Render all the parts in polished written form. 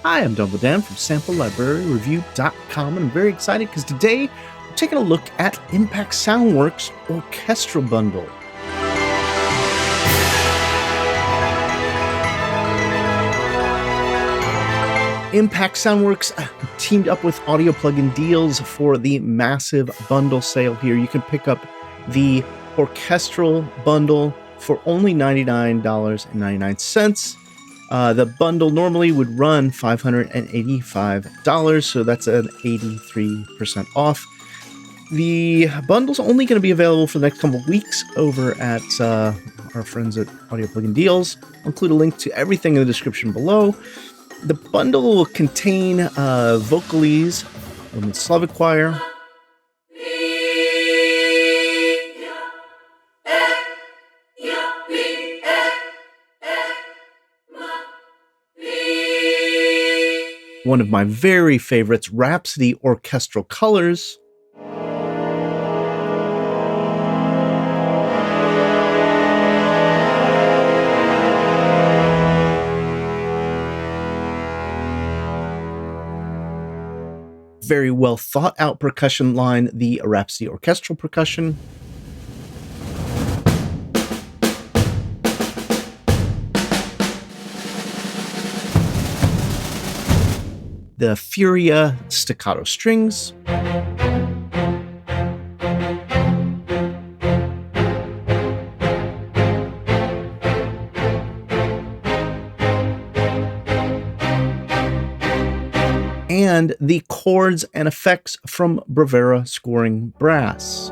Hi, I'm Double Dan from SampleLibraryReview.com, and I'm very excited because today we're taking a look at Impact Soundworks Orchestral Bundle. Impact Soundworks teamed up with Audio Plugin Deals for the massive bundle sale here. You can pick up the Orchestral Bundle for only $99.99. The bundle normally would run $585, so that's an 83% off. The bundle's only going to be available for the next couple of weeks over at our friends at Audio Plugin Deals. I'll include a link to everything in the description below. The bundle will contain Vocalese, a Slavic choir, one of my very favorites, Rhapsody Orchestral Colors, very well thought out percussion line, the Rhapsody Orchestral Percussion, the Furia Staccato Strings, and the chords and effects from Bravera Scoring Brass.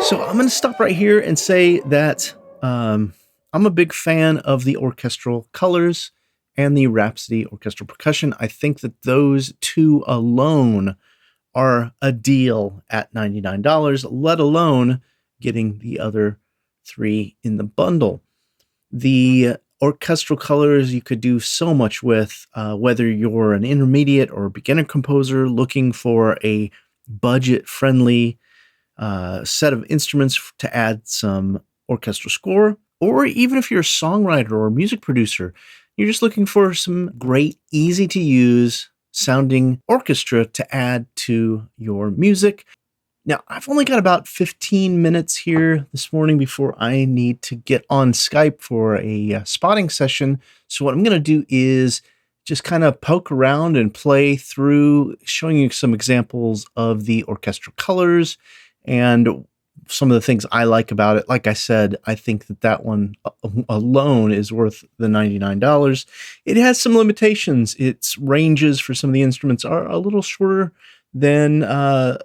So I'm going to stop right here and say that I'm a big fan of the Orchestral Colors and the Rhapsody Orchestral Percussion. I think that those two alone are a deal at $99, let alone getting the other three in the bundle. The Orchestral Colors you could do so much with, whether you're an intermediate or beginner composer looking for a budget-friendly set of instruments to add some orchestral score, or even if you're a songwriter or a music producer, you're just looking for some great, easy to use sounding orchestra to add to your music. Now, I've only got about 15 minutes here this morning before I need to get on Skype for a spotting session. So what I'm going to do is just kind of poke around and play through, showing you some examples of the Orchestral Colors and some of the things I like about it. Like I said, I think that one alone is worth the $99. It has some limitations. Its ranges for some of the instruments are a little shorter than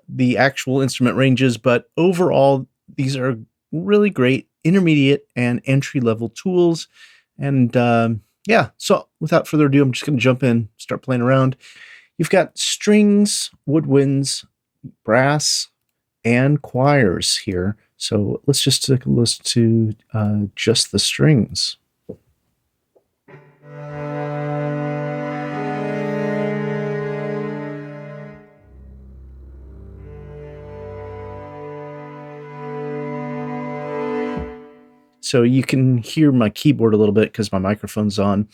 the actual instrument ranges, but overall, these are really great intermediate and entry-level tools. And yeah, so without further ado, I'm just going to jump in, start playing around. You've got strings, woodwinds, brass, and choirs here. So let's just take a listen to just the strings. So you can hear my keyboard a little bit because my microphone's on.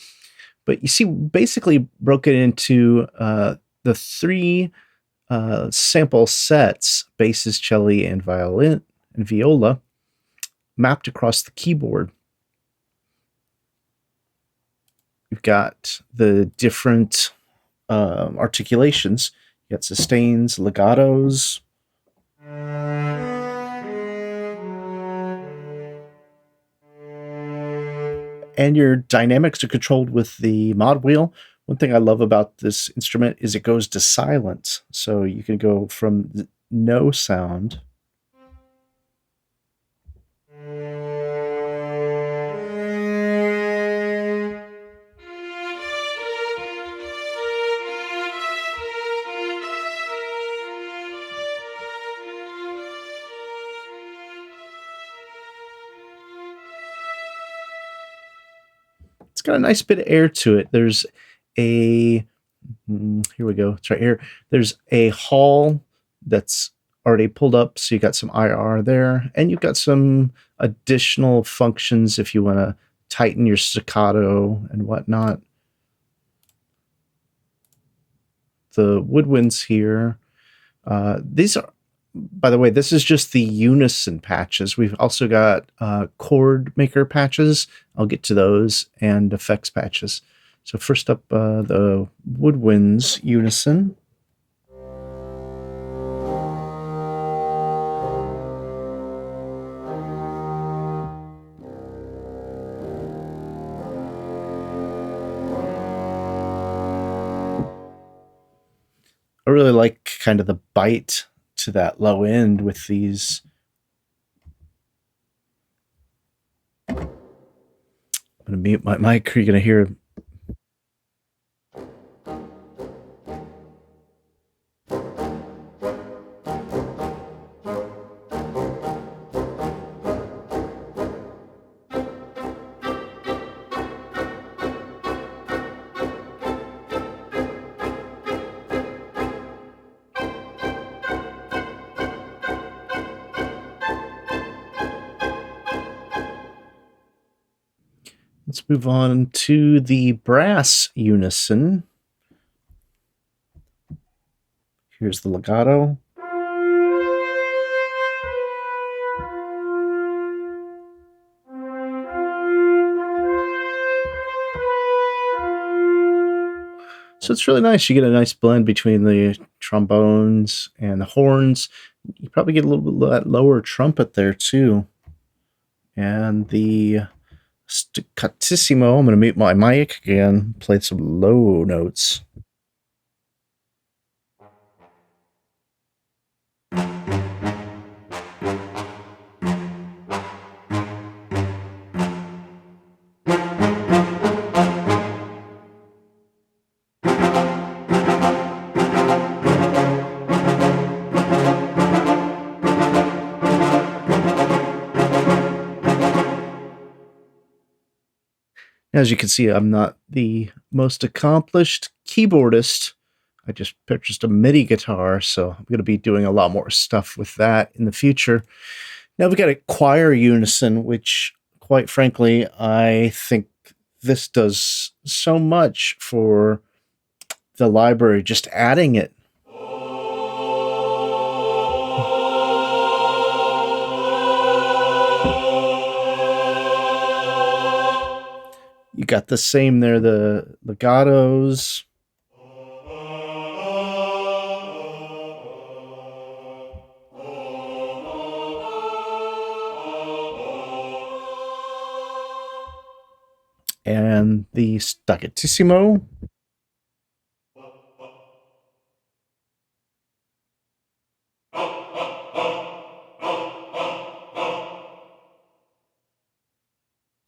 But you see, basically broke it into the three sample sets, basses, cello, and violin and viola, mapped across the keyboard. You've got the different articulations. You got sustains, legatos, and your dynamics are controlled with the mod wheel. One thing I love about this instrument is it goes to silent. So you can go from no sound it's got a nice bit of air to it. There's a here we go. It's right here. There's a hall that's already pulled up, so you got some IR there, and you've got some additional functions if you want to tighten your staccato and whatnot. The woodwinds here. These are, by the way, this is just the Unison patches. We've also got chord maker patches. I'll get to those, and effects patches. So first up, the Woodwinds Unison. I really like kind of the bite to that low end with these. I'm going to mute my mic. You're going to hear. Let's move on to the brass unison. Here's the legato. So it's really nice. You get a nice blend between the trombones and the horns. You probably get a little bit of that lower trumpet there too. And the staccatissimo, I'm going to mute my mic again, play some low notes. As you can see, I'm not the most accomplished keyboardist. I just purchased a MIDI guitar, so I'm going to be doing a lot more stuff with that in the future. Now we've got a choir unison, which, quite frankly, I think this does so much for the library, just adding it. You got the same there, the legatos. And the staccatissimo.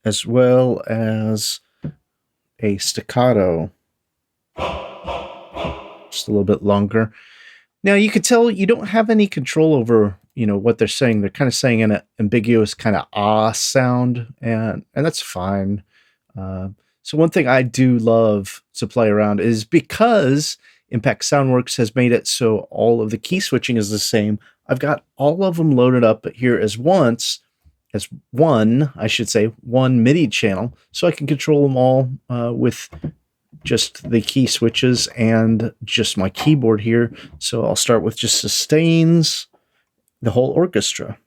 As well as a staccato, just a little bit longer. Now you could tell you don't have any control over, what they're saying. They're kind of saying an ambiguous kind of ah sound, and that's fine. So one thing I do love to play around is, because Impact Soundworks has made it so all of the key switching is the same, I've got all of them loaded up here as one MIDI channel, so I can control them all with just the key switches and just my keyboard here. So I'll start with just sustains, the whole orchestra.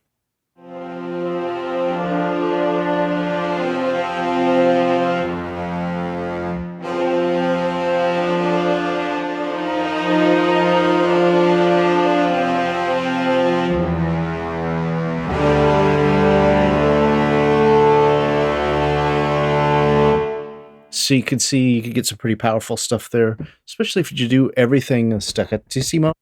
So you can see you can get some pretty powerful stuff there, especially if you do everything staccatissimo.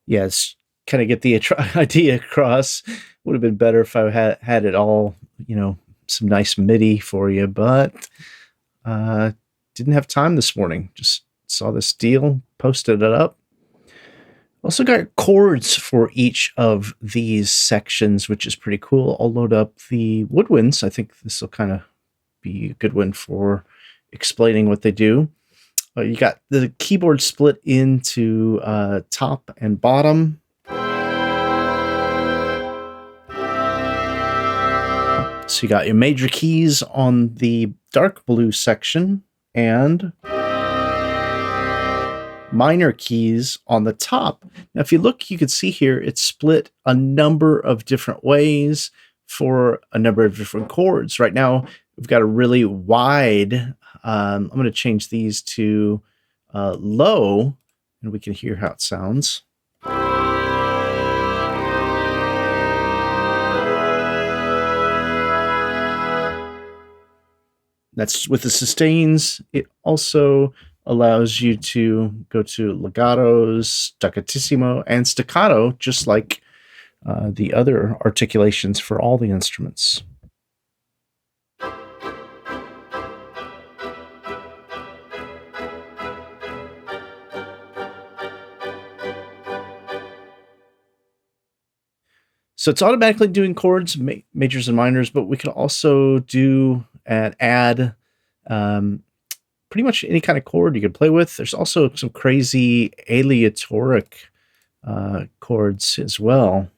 Yes, kind of get the idea across. Would have been better if I had it all, some nice MIDI for you, but didn't have time this morning. Just saw this deal, posted it up. Also got chords for each of these sections, which is pretty cool. I'll load up the Woodwinds. I think this will kind of be a good one for explaining what they do. You got the keyboard split into top and bottom. So you got your major keys on the dark blue section and minor keys on the top. Now, if you look, you can see here it's split a number of different ways for a number of different chords. Right now, we've got a really wide. I'm going to change these to low, and we can hear how it sounds. That's with the sustains. It also allows you to go to legatos, staccatissimo, and staccato, just like the other articulations for all the instruments. So it's automatically doing chords, majors and minors, but we can also do and add pretty much any kind of chord you can play with. There's also some crazy aleatoric chords as well.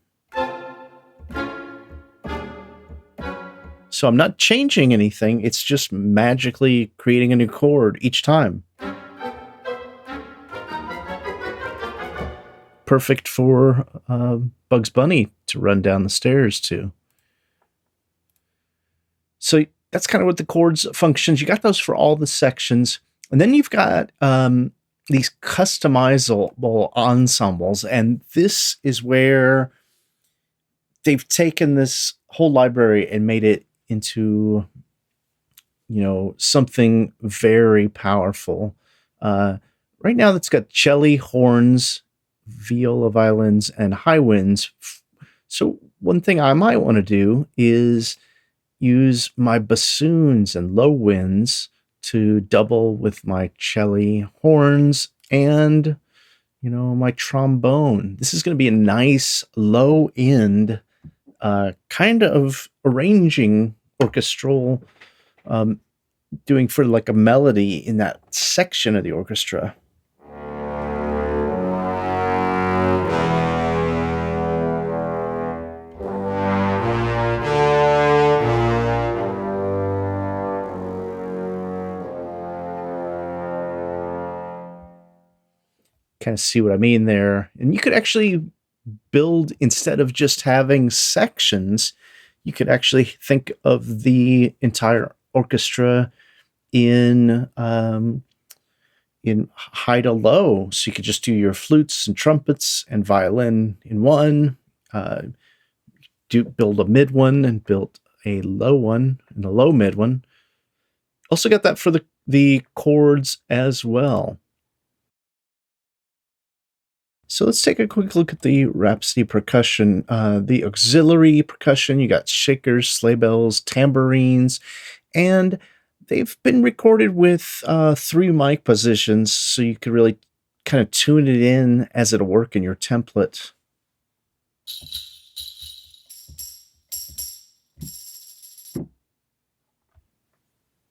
So I'm not changing anything. It's just magically creating a new chord each time. Perfect for Bugs Bunny to run down the stairs to. So that's kind of what the chords functions. You got those for all the sections. And then you've got these customizable ensembles. And this is where they've taken this whole library and made it into, something very powerful. Right now, it's got cello, horns, viola, violins, and high winds. So one thing I might want to do is use my bassoons and low winds to double with my cello, horns, and my trombone. This is going to be a nice low end kind of arranging orchestral, doing for like a melody in that section of the orchestra. Kind of see what I mean there. And you could actually build, instead of just having sections, you could actually think of the entire orchestra in high to low. So you could just do your flutes and trumpets and violin in one, build a mid one and build a low one and a low mid one. Also got that for the chords as well. So let's take a quick look at the Rhapsody Percussion. The auxiliary percussion, you got shakers, sleigh bells, tambourines, and they've been recorded with 3 mic positions, so you could really kind of tune it in as it'll work in your template.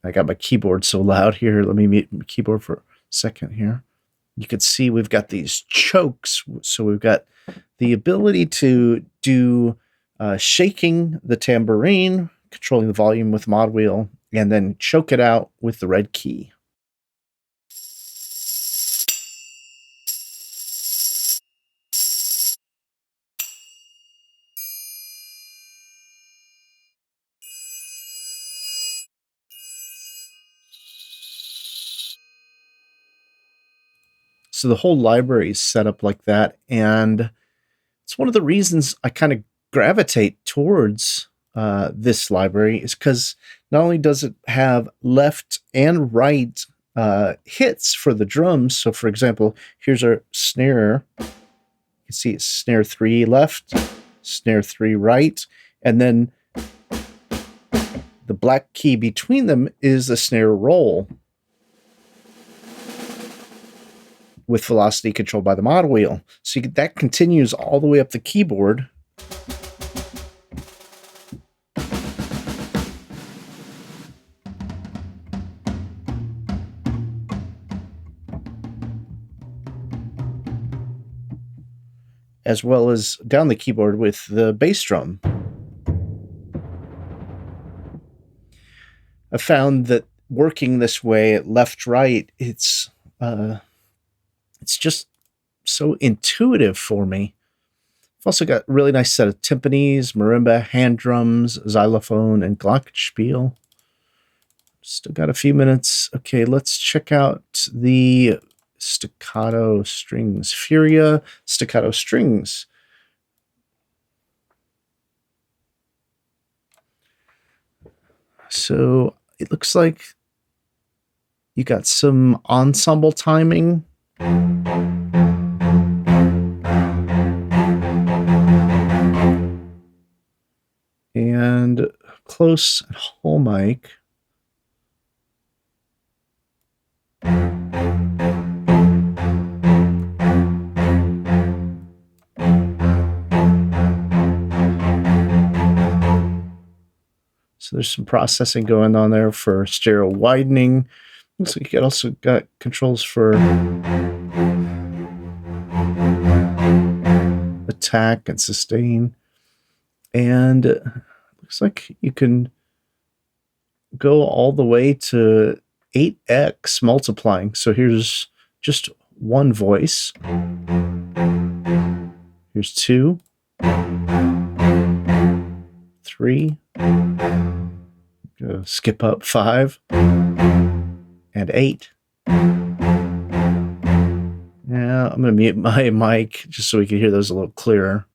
I got my keyboard so loud here. Let me mute my keyboard for a second here. You can see we've got these chokes. So we've got the ability to do shaking the tambourine, controlling the volume with mod wheel, and then choke it out with the red key. So the whole library is set up like that, and it's one of the reasons I kind of gravitate towards this library, is because not only does it have left and right hits for the drums. So for example, here's our snare. You can see it's snare 3 left, snare 3 right, and then the black key between them is the snare roll. with velocity controlled by the model wheel. So that continues all the way up the keyboard. As well as down the keyboard with the bass drum. I found that working this way, left-right, it's just so intuitive for me. I've also got a really nice set of timpanis, marimba, hand drums, xylophone, and glockenspiel. Still got a few minutes. Okay, let's check out the Staccato Strings. Furia Staccato Strings. So it looks like you got some ensemble timing. And close and whole mic. So there's some processing going on there for stereo widening. Looks like you also got controls for attack and sustain. And looks like you can go all the way to 8x multiplying. So here's just one voice. Here's 2, 3, skip up 5, and 8. Yeah, I'm going to mute my mic just so we can hear those a little clearer.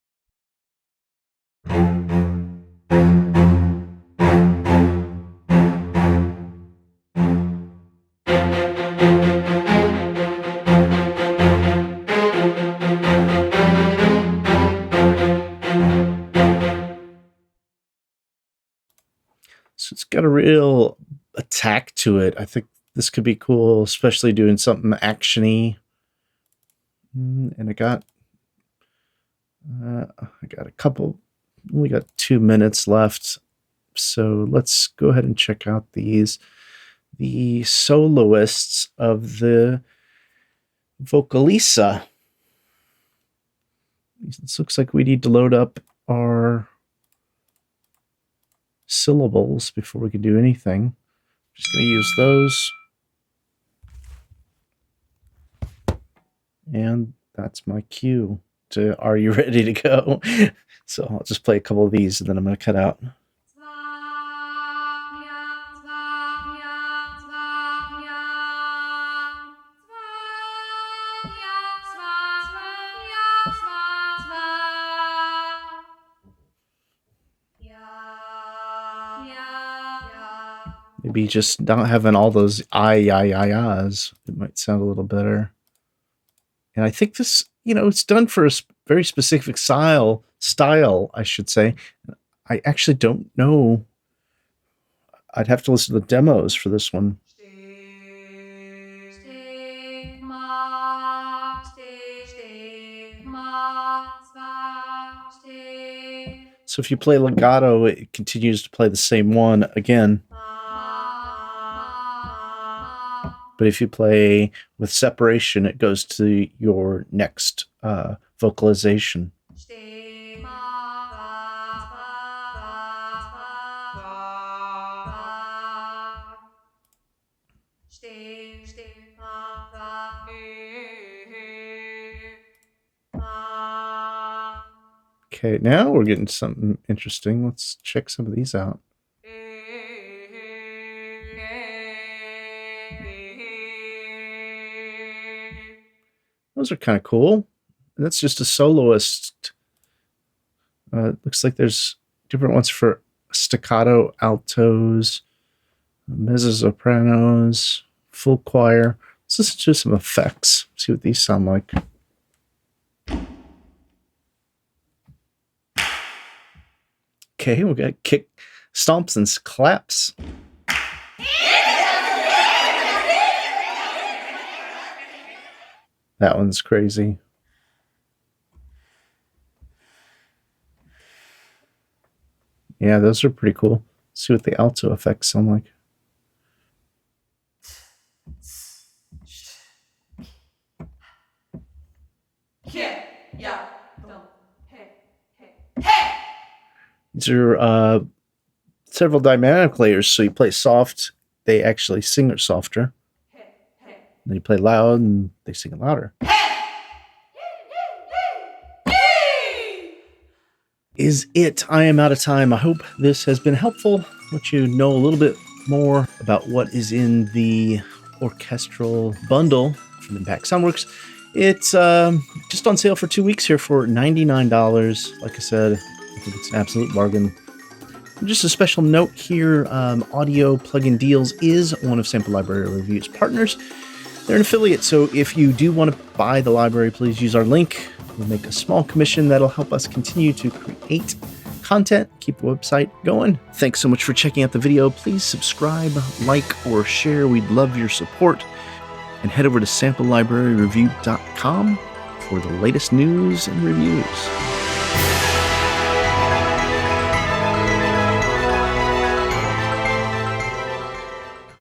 So it's got a real attack to it. I think this could be cool, especially doing something action-y. And I got a couple, only got 2 minutes left. So let's go ahead and check out these. The Soloists of the Vocalisa. This looks like we need to load up our syllables before we can do anything. Just going to use those. And that's my cue to Are You Ready to Go? So I'll just play a couple of these and then I'm going to cut out. Maybe just not having all those I-ya-ya-yas. It might sound a little better. And I think this, it's done for a very specific style, I should say. I actually don't know. I'd have to listen to the demos for this one. So if you play legato, it continues to play the same one again. But if you play with separation, it goes to your next vocalization. Okay, now we're getting something interesting. Let's check some of these out. Those are kind of cool. And that's just a soloist. Looks like there's different ones for staccato, altos, mezzo-sopranos, full choir. Let's listen to some effects, see what these sound like. Okay, we got kick, stomps, and claps. That one's crazy. Yeah, those are pretty cool. Let's see what the alto effects sound like. These are several dynamic layers, so you play soft, they actually sing it softer. Then you play loud, and they sing it louder. Is it? I am out of time. I hope this has been helpful. Let you know a little bit more about what is in the orchestral bundle from Impact Soundworks. It's just on sale for 2 weeks here for $99. Like I said, I think it's an absolute bargain. Just a special note here, Audio Plugin Deals is one of Sample Library Review's partners. They're an affiliate, so if you do want to buy the library, please use our link. We'll make a small commission that'll help us continue to create content, keep the website going. Thanks so much for checking out the video. Please subscribe, like, or share. We'd love your support. And head over to samplelibraryreview.com for the latest news and reviews.